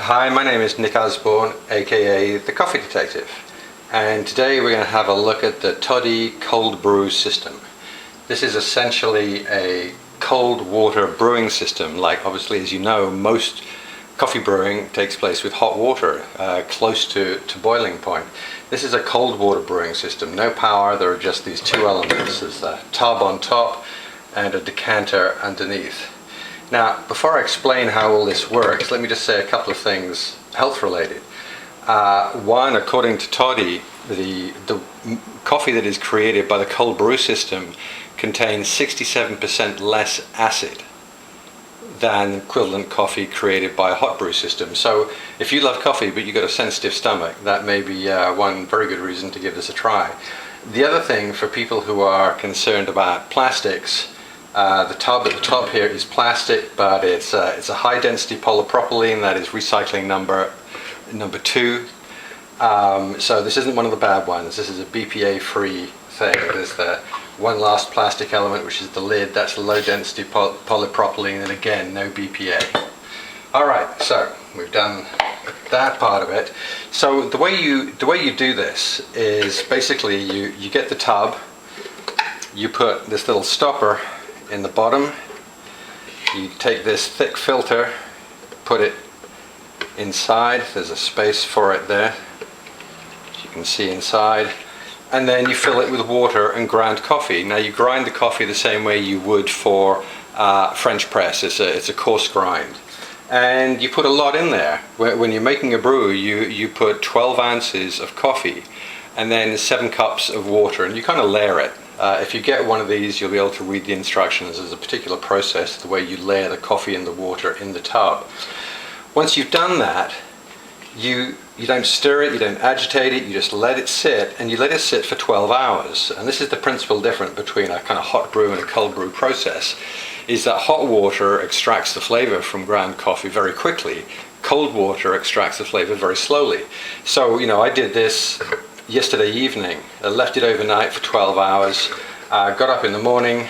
Hi, my name is Nick Osborne, aka The Coffee Detective, and today we're going to have a look at the Toddy cold brew system. This is essentially a cold water brewing system. Like, obviously, as you know, most coffee brewing takes place with hot water, close to boiling point. This is a cold water brewing system. No power, there are just these two elements. There's a tub on top and a decanter underneath. Now, before I explain how all this works, let me just say a couple of things health related. One, according to Toddy, the coffee that is created by the cold brew system contains 67% less acid than equivalent coffee created by a hot brew system. So if you love coffee but you've got a sensitive stomach, that may be one very good reason to give this a try. The other thing, for people who are concerned about plastics, the tub at the top here is plastic, but it's a high density polypropylene. That is recycling number 2. So this isn't one of the bad ones. This is a BPA free thing. There's the one last plastic element, which is the lid. That's low density polypropylene, and again, no BPA. Alright, so we've done that part of it. So the way you do this is basically you get the tub, you put this little stopper in the bottom, you take this thick filter, put it inside, there's a space for it there, as you can see inside, and then you fill it with water and ground coffee. Now you grind the coffee the same way you would for French press. It's a coarse grind, and you put a lot in there. When you're making a brew, you put 12 ounces of coffee and then 7 cups of water, and you kind of layer it. If you get one of these, you'll be able to read the instructions. There's a particular process, the way you layer the coffee and the water in the tub. Once you've done that, you don't stir it, you don't agitate it, you just let it sit, and you let it sit for 12 hours. And this is the principal difference between a kind of hot brew and a cold brew process, is that hot water extracts the flavor from ground coffee very quickly. Cold water extracts the flavor very slowly. So, I did this yesterday evening. I left it overnight for 12 hours, got up in the morning,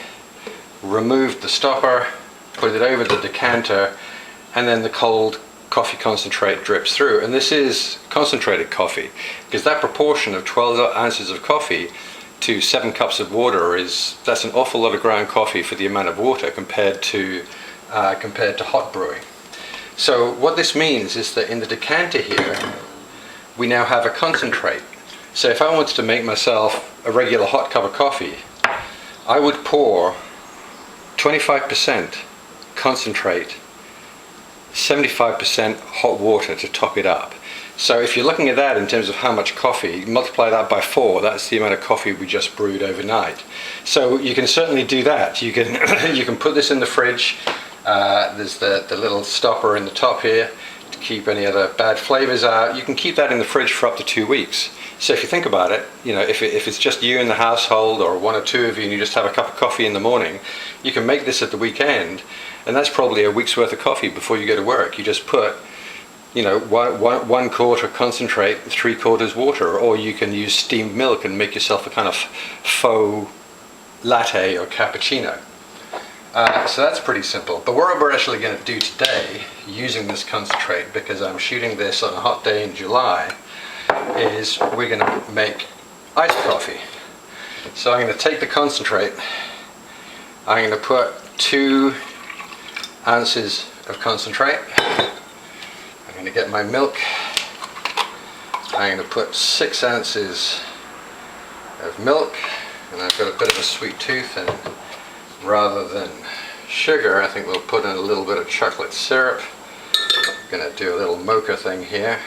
removed the stopper, put it over the decanter, and then the cold coffee concentrate drips through. And this is concentrated coffee, because that proportion of 12 ounces of coffee to 7 cups of water that's an awful lot of ground coffee for the amount of water compared to hot brewing. So what this means is that in the decanter here, we now have a concentrate. So if I wanted to make myself a regular hot cup of coffee, I would pour 25% concentrate, 75% hot water to top it up. So if you're looking at that in terms of how much coffee, multiply that by 4, that's the amount of coffee we just brewed overnight. So you can certainly do that. You can you can put this in the fridge. There's the little stopper in the top here to keep any other bad flavors out. You can keep that in the fridge for up to 2 weeks. So if you think about it, if it's just you in the household, or 1 or 2 of you, and you just have a cup of coffee in the morning, you can make this at the weekend, and that's probably a week's worth of coffee before you go to work. You just put, 1 quarter concentrate, 3/4 water, or you can use steamed milk and make yourself a kind of faux latte or cappuccino. So that's pretty simple. But what we're actually going to do today, using this concentrate, because I'm shooting this on a hot day in July, is we're going to make iced coffee. So I'm going to take the concentrate, I'm going to put 2 ounces of concentrate, I'm going to get my milk, I'm going to put 6 ounces of milk, and I've got a bit of a sweet tooth, and rather than sugar, I think we'll put in a little bit of chocolate syrup. I'm going to do a little mocha thing here.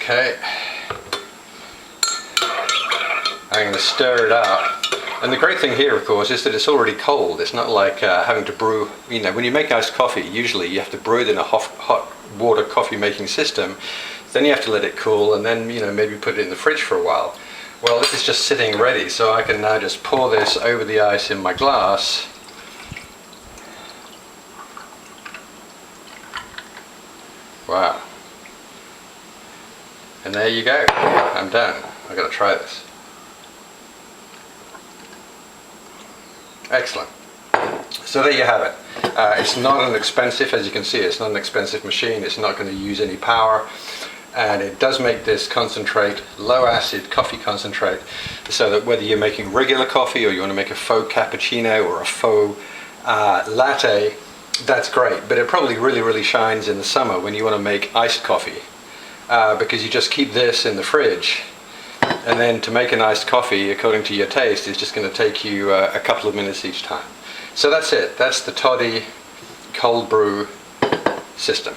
Okay, I'm going to stir it up, and the great thing here, of course, is that it's already cold. It's not like having to brew. When you make iced coffee, usually you have to brew it in a hot water coffee making system, then you have to let it cool, and then maybe put it in the fridge for a while. Well, this is just sitting ready, so I can now just pour this over the ice in my glass. Wow. And there you go, I'm done. I've got to try this. Excellent. So there you have it. It's not an expensive, as you can see, it's not an expensive machine. It's not going to use any power. And it does make this concentrate, low acid coffee concentrate, so that whether you're making regular coffee or you want to make a faux cappuccino or a faux latte, that's great. But it probably really shines in the summer when you want to make iced coffee, because you just keep this in the fridge, and then to make an iced coffee according to your taste is just going to take you a couple of minutes each time. So that's it. That's the Toddy cold brew system.